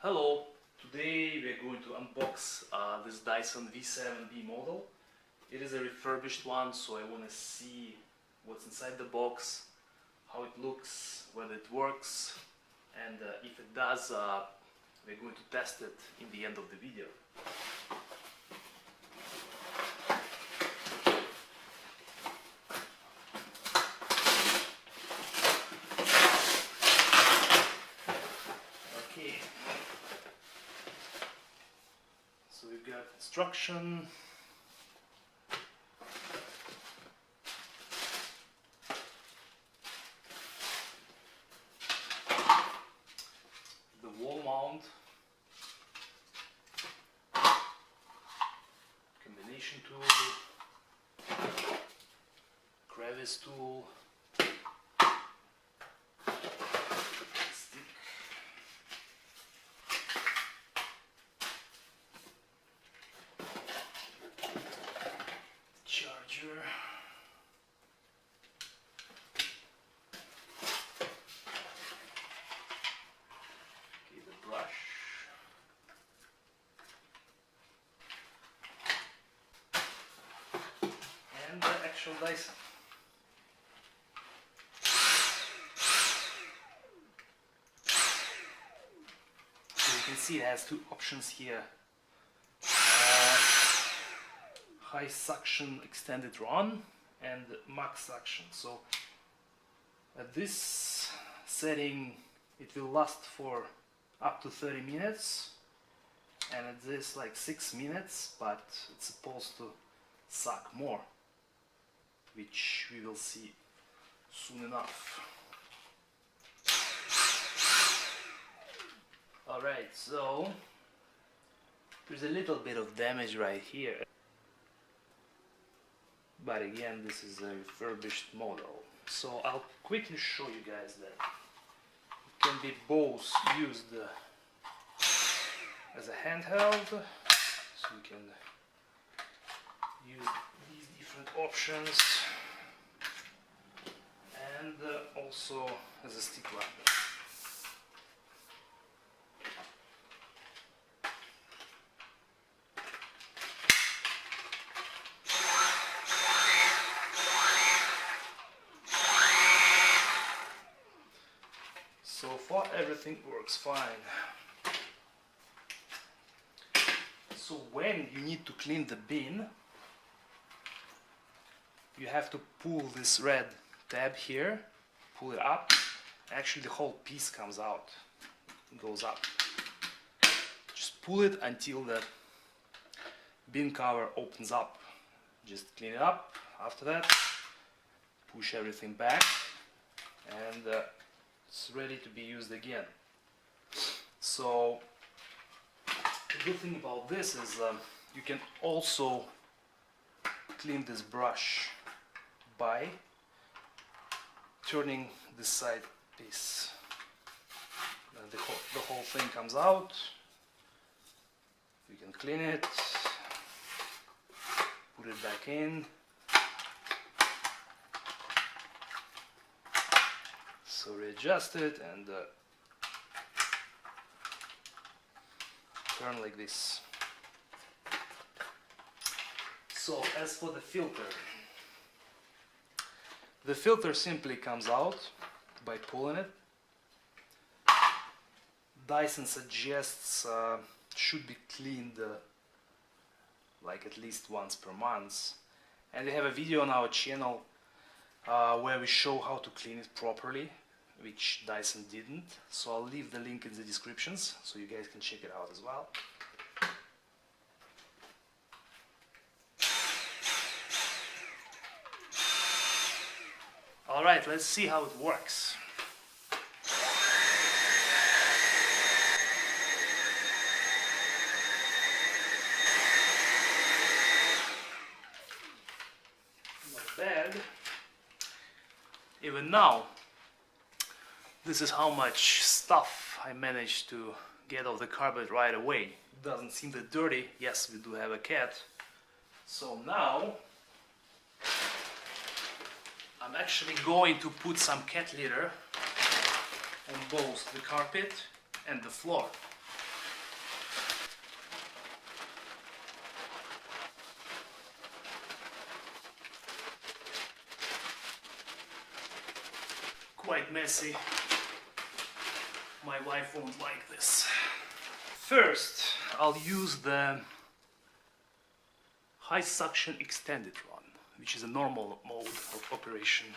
Hello, today we are going to unbox this Dyson V7 model. It is a refurbished one, so I want to see what's inside the box, how it looks, whether it works, and if it does, we're going to test it in the end of the video. So we've got instruction, the wall mount, combination tool, crevice tool, stick, charger, okay, the brush, and the actual Dyson. So you can see it has two options here. High suction extended run and max suction. So at this setting it will last for up to 30 minutes, and at this like 6 minutes, but it's supposed to suck more, which we will see soon enough. Alright, so there's a little bit of damage right here. But again, this is a refurbished model. So I'll quickly show you guys that it can be both used as a handheld, so you can use these different options, and also as a stick weapon. So far everything works fine. So when you need to clean the bin, you have to pull this red tab here, pull it up. Actually the whole piece comes out, goes up. Just pull it until the bin cover opens up. Just clean it up. After that, push everything back, and it's ready to be used again. So the good thing about this is you can also clean this brush by turning this side piece. And the whole thing comes out. You can clean it, put it back in. So readjust it and turn like this. So as for the filter simply comes out by pulling it. Dyson suggests should be cleaned like at least once per month, and we have a video on our channel where we show how to clean it properly, which Dyson didn't, so I'll leave the link in the descriptions so you guys can check it out as well. Alright, let's see how it works. Not bad. Even now, this is how much stuff I managed to get off the carpet right away. It doesn't seem that dirty. Yes, we do have a cat. So now I'm actually going to put some cat litter on both the carpet and the floor. quite messy. My wife won't like this. First, I'll use the high suction extended run, which is a normal mode of operation.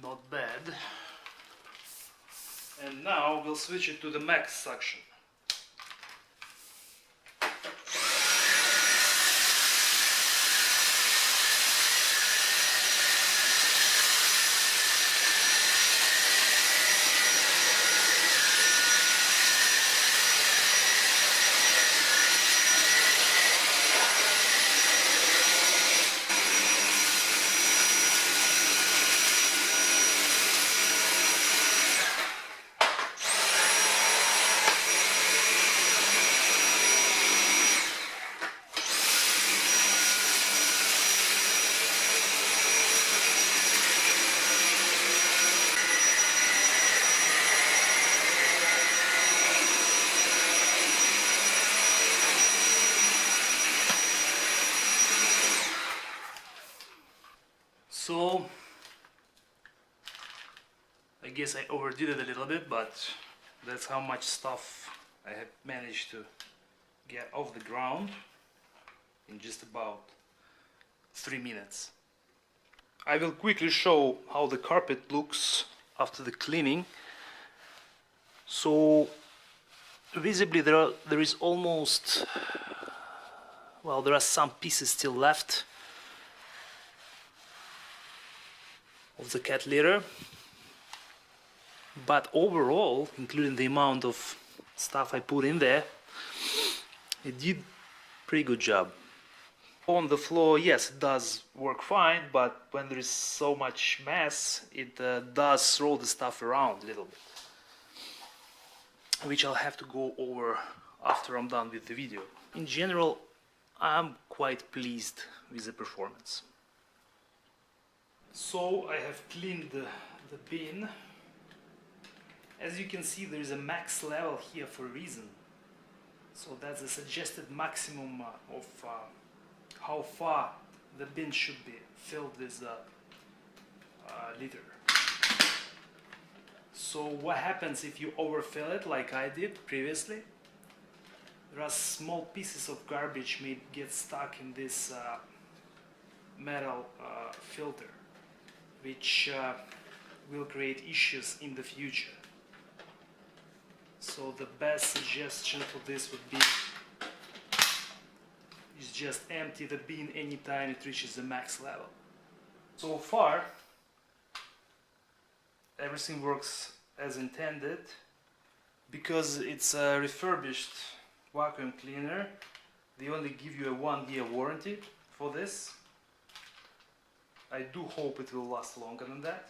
Not bad. And now we'll switch it to the max suction. So, I guess I overdid it a little bit, but that's how much stuff I have managed to get off the ground in just about 3 minutes. I will quickly show how the carpet looks after the cleaning. So, visibly there is almost, well, there are some pieces still left of the cat litter, but overall, including the amount of stuff I put in there, it did pretty good job. On the floor, yes, it does work fine, but when there is so much mess, it does throw the stuff around a little bit, which I'll have to go over after I'm done with the video. In general, I'm quite pleased with the performance. So I have cleaned the bin. As you can see, there is a max level here for a reason. So that's the suggested maximum of how far the bin should be filled with litter. So what happens if you overfill it like I did previously? There are small pieces of garbage may get stuck in this metal filter, which will create issues in the future. So the best suggestion for this would be is just empty the bin anytime it reaches the max level. So far everything works as intended. Because it's a refurbished vacuum cleaner, they only give you a 1-year warranty for this. I do hope it will last longer than that.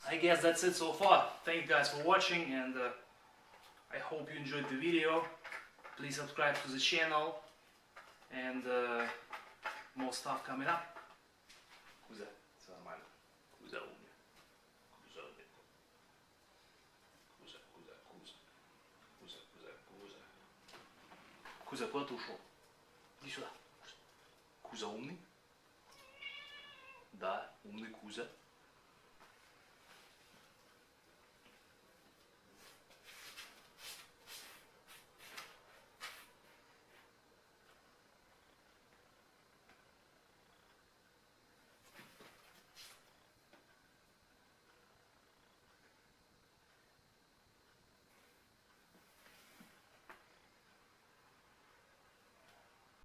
I guess that's it so far. Thank you guys for watching, and I hope you enjoyed the video. Please subscribe to the channel, and more stuff coming up. Кузя, все нормально. Кузя умный. Кузя умный. Кузя, Кузя, Кузя. Кузя, Кузя, Кузя. Кузя, куда ты ушел? Иди сюда. Кузя умный? Да, умный Кузя.